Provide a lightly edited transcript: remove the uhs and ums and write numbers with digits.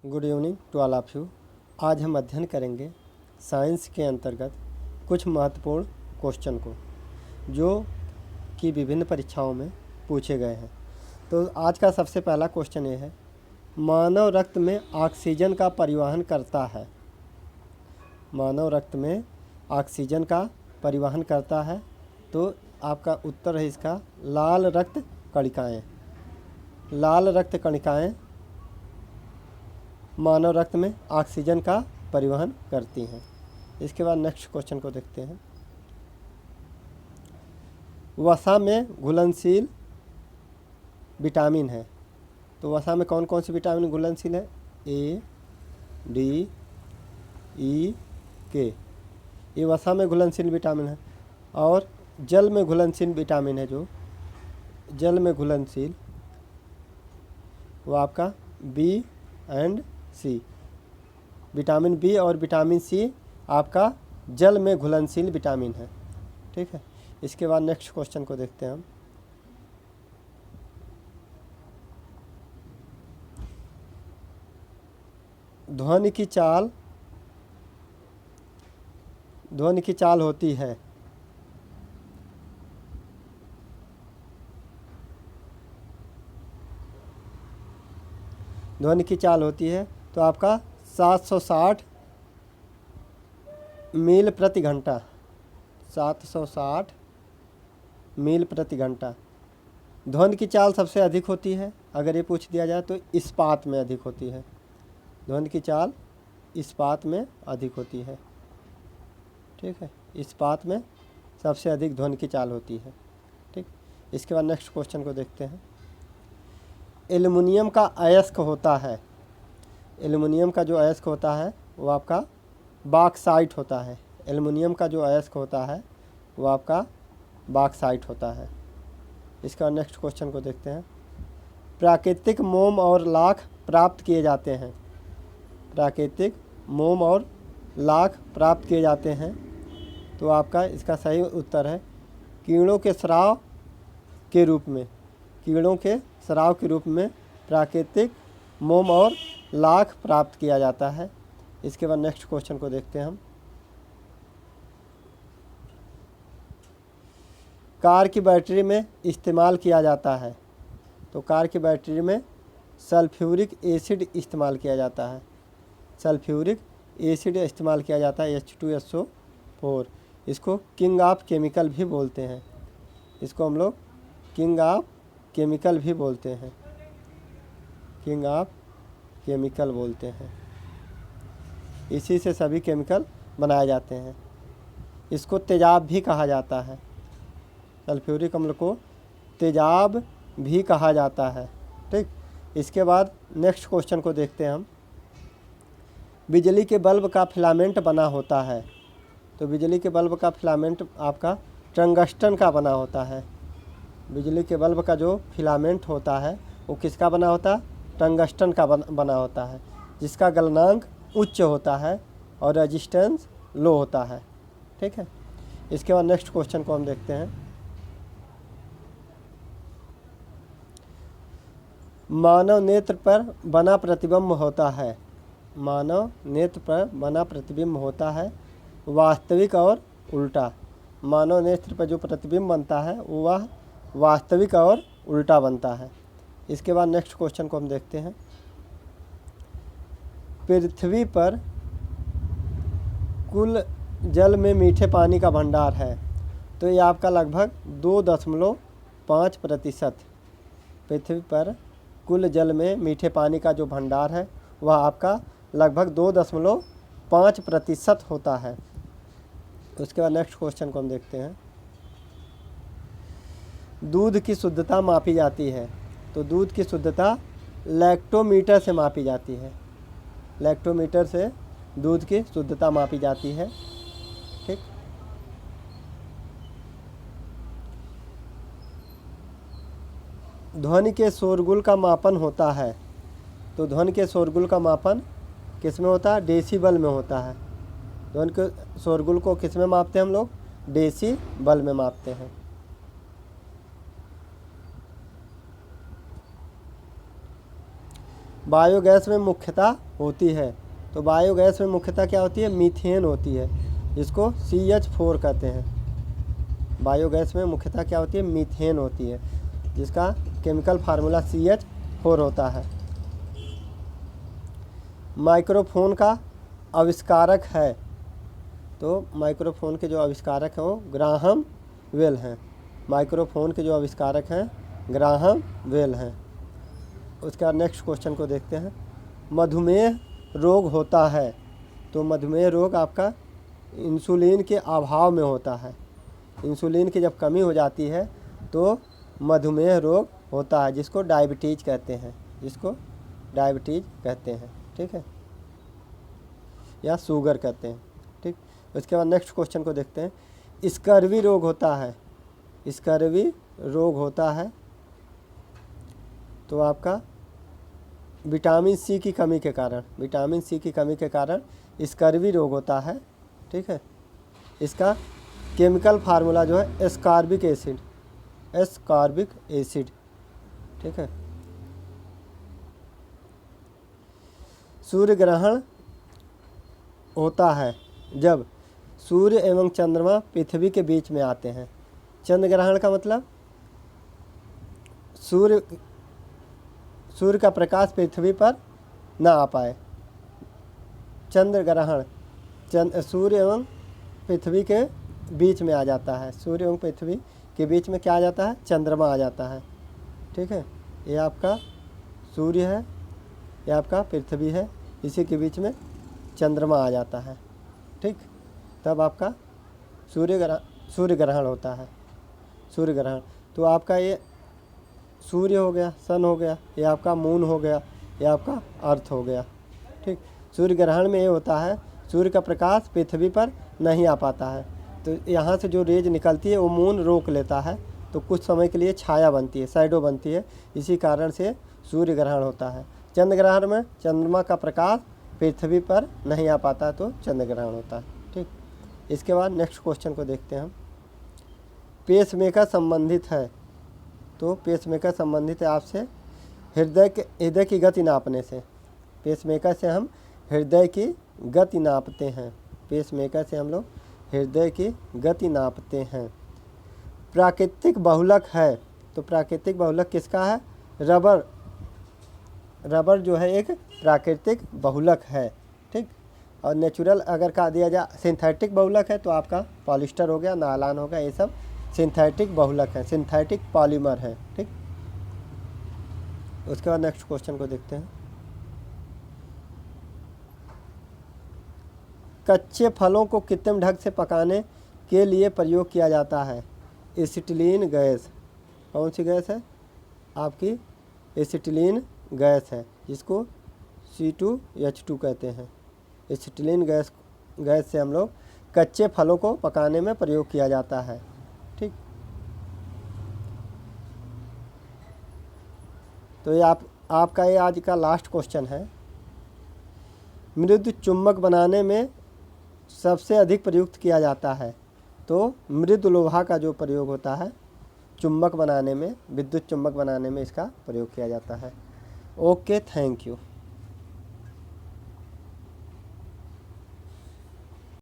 Good evening to all of you. आज हम अध्ययन करेंगे साइंस के अंतर्गत कुछ महत्वपूर्ण क्वेश्चन को जो कि विभिन्न परीक्षाओं में पूछे गए हैं। तो आज का सबसे पहला क्वेश्चन ये है, मानव रक्त में ऑक्सीजन का परिवहन करता है। मानव रक्त में ऑक्सीजन का परिवहन करता है। तो आपका उत्तर है इसका लाल रक्त कणिकाएँ। लाल रक्त कणिकाएँ मानव रक्त में ऑक्सीजन का परिवहन करती हैं। इसके बाद नेक्स्ट क्वेश्चन को देखते हैं। वसा में घुलनशील विटामिन है। तो वसा में कौन कौन सी विटामिन घुलनशील है? ए, डी, ई, के। ये वसा में घुलनशील विटामिन है। और जल में घुलनशील विटामिन है, जो जल में घुलनशील वो आपका B and C. Vitamin B और विटामिन सी आपका जल में घुलनशील विटामिन है। ठीक है। इसके बाद नेक्स्ट क्वेश्चन को देखते हैं हम। ध्वनि की चाल होती है। ध्वनि की चाल होती है तो आपका 760 मील प्रति घंटा। 760 मील प्रति घंटा। ध्वनि की चाल सबसे अधिक होती है, अगर ये पूछ दिया जाए तो इस्पात में अधिक होती है। ध्वनि की चाल इस्पात में अधिक होती है। ठीक है, इस्पात में सबसे अधिक ध्वनि की चाल होती है। ठीक। इसके बाद नेक्स्ट क्वेश्चन को देखते हैं। एल्युमिनियम का अयस्क होता है। एल्युमिनियम का जो अयस्क होता है वो आपका बॉक्साइट होता है। एल्युमिनियम का जो अयस्क होता है वो आपका बॉक्साइट होता है। इसका नेक्स्ट क्वेश्चन को देखते हैं। प्राकृतिक मोम और लाख प्राप्त किए जाते हैं। प्राकृतिक मोम और लाख प्राप्त किए जाते हैं। तो आपका इसका सही उत्तर है कीड़ों के स्राव के रूप में। कीड़ों के स्राव के रूप में प्राकृतिक मोम और लाख प्राप्त किया जाता है। इसके बाद नेक्स्ट क्वेश्चन को देखते हैं हम। कार की बैटरी में इस्तेमाल किया जाता है। तो कार की बैटरी में सल्फ्यूरिक एसिड इस्तेमाल किया जाता है। सल्फ्यूरिक एसिड इस्तेमाल किया जाता है, H2SO4। इसको किंग ऑफ केमिकल भी बोलते हैं। इसको हम लोग किंग ऑफ केमिकल भी बोलते हैं। किंग ऑफ केमिकल बोलते हैं। इसी से सभी केमिकल बनाए जाते हैं। इसको तेजाब भी कहा जाता है। सल्फ्यूरिक अम्ल को तेजाब भी कहा जाता है। ठीक। इसके बाद नेक्स्ट क्वेश्चन को देखते हैं हम। बिजली के बल्ब का फिलामेंट बना होता है। तो बिजली के बल्ब का फिलामेंट आपका टंगस्टन का बना होता है। बिजली के बल्ब का जो फिलामेंट होता है वो किसका बना होता है? टंगस्टन का बना होता है, जिसका गलनांक उच्च होता है और रेजिस्टेंस लो होता है। ठीक है। इसके बाद नेक्स्ट क्वेश्चन को हम देखते हैं। मानव नेत्र पर बना प्रतिबिंब होता है। मानव नेत्र पर बना प्रतिबिंब होता है, वास्तविक और उल्टा। मानव नेत्र पर जो प्रतिबिंब बनता है वह वास्तविक और उल्टा बनता है। इसके बाद नेक्स्ट क्वेश्चन को हम देखते हैं। पृथ्वी पर कुल जल में मीठे पानी का भंडार है। तो ये आपका लगभग 2.5%। पृथ्वी पर कुल जल में मीठे पानी का जो भंडार है वह आपका लगभग 2.5% होता है। उसके बाद नेक्स्ट क्वेश्चन को हम देखते हैं। दूध की शुद्धता मापी जाती है। तो दूध की शुद्धता लैक्टोमीटर से मापी जाती है। लैक्टोमीटर से दूध की शुद्धता मापी जाती है। ठीक। ध्वनि के शोरगुल का मापन होता है। तो ध्वनि के शोरगुल का मापन किस में होता है? डेसिबल में होता है। ध्वनि के शोरगुल को किस में मापते हैं हम लोग? डेसिबल में मापते हैं। बायोगैस में मुख्यतः होती है, तो बायोगैस में मुख्यतः क्या होती है, मीथेन होती है, जिसको CH4 कहते हैं। बायोगैस में मुख्यतः क्या होती है, मीथेन होती है, जिसका केमिकल फार्मूला CH4 होता है। माइक्रोफोन का आविष्कारक है, तो माइक्रोफोन के जो आविष्कारक हैं वो ग्राहम बेल हैं। माइक्रोफोन के जो आविष्कारक हैं ग्राहम बेल हैं। उसके बाद नेक्स्ट क्वेश्चन को देखते हैं। मधुमेह रोग होता है, तो मधुमेह रोग आपका इंसुलिन के अभाव में होता है। इंसुलिन की जब कमी हो जाती है तो मधुमेह रोग होता है, जिसको डायबिटीज़ कहते हैं, जिसको डायबिटीज़ कहते हैं, ठीक है, या शुगर कहते हैं, ठीक। उसके बाद नेक्स्ट क्वेश्चन को देखते हैं। स्कर्वी रोग होता है, स्कर्वी रोग होता है तो आपका विटामिन सी की कमी के कारण, विटामिन सी की कमी के कारण स्कर्वी रोग होता है, ठीक है। इसका केमिकल फार्मूला जो है एस्कॉर्बिक एसिड, एस्कॉर्बिक एसिड, ठीक है। सूर्य ग्रहण होता है जब सूर्य एवं चंद्रमा पृथ्वी के बीच में आते हैं। चंद्र ग्रहण का मतलब सूर्य का प्रकाश पृथ्वी पर ना आ पाए। चंद्र ग्रहण सूर्य एवं पृथ्वी के बीच में आ जाता है। सूर्य एवं पृथ्वी के बीच में क्या आ जाता है, चंद्रमा आ जाता है, ठीक है। ये आपका सूर्य है, ये आपका पृथ्वी है, इसी के बीच में चंद्रमा आ जाता है, ठीक। तब आपका सूर्य ग्रहण होता है, सूर्य ग्रहण। तो आपका ये सूर्य हो गया, सन हो गया, ये आपका मून हो गया, ये आपका अर्थ हो गया, ठीक। सूर्य ग्रहण में ये होता है सूर्य का प्रकाश पृथ्वी पर नहीं आ पाता है, तो यहाँ से जो रेज निकलती है वो मून रोक लेता है, तो कुछ समय के लिए छाया बनती है, शैडो बनती है, इसी कारण से सूर्य ग्रहण होता है। चंद्र ग्रहण में चंद्रमा का प्रकाश पृथ्वी पर नहीं आ पाता तो चंद्र ग्रहण होता है, ठीक। इसके बाद नेक्स्ट क्वेश्चन को देखते हैं हम। पेसमेकर संबंधित है, तो पेसमेकर संबंधित है आपसे हृदय की गति नापने से। पेसमेकर से हम हृदय की गति नापते हैं, पेसमेकर से हम लोग हृदय की गति नापते हैं। प्राकृतिक बहुलक है, तो प्राकृतिक बहुलक किसका है, रबर, रबर जो है एक प्राकृतिक बहुलक है, ठीक। और नेचुरल अगर कहा दिया जाए सिंथेटिक बहुलक है तो आपका पॉलिस्टर हो गया, नायलॉन हो गया, ये सब सिंथेटिक बहुलक है, सिंथेटिक पॉलीमर है, ठीक। उसके बाद नेक्स्ट क्वेश्चन को देखते हैं। कच्चे फलों को कृत्रिम ढंग से पकाने के लिए प्रयोग किया जाता है एसिटिलीन गैस। कौन सी गैस है आपकी, एसिटिलीन गैस है, जिसको C2H2 कहते हैं। एसिटिलीन गैस से हम लोग कच्चे फलों को पकाने में प्रयोग किया जाता है, ठीक। तो ये आपका ये आज का लास्ट क्वेश्चन है। मृदु चुम्बक बनाने में सबसे अधिक प्रयुक्त किया जाता है, तो मृदु लोहा का जो प्रयोग होता है चुम्बक बनाने में, विद्युत चुम्बक बनाने में इसका प्रयोग किया जाता है। Okay, thank you.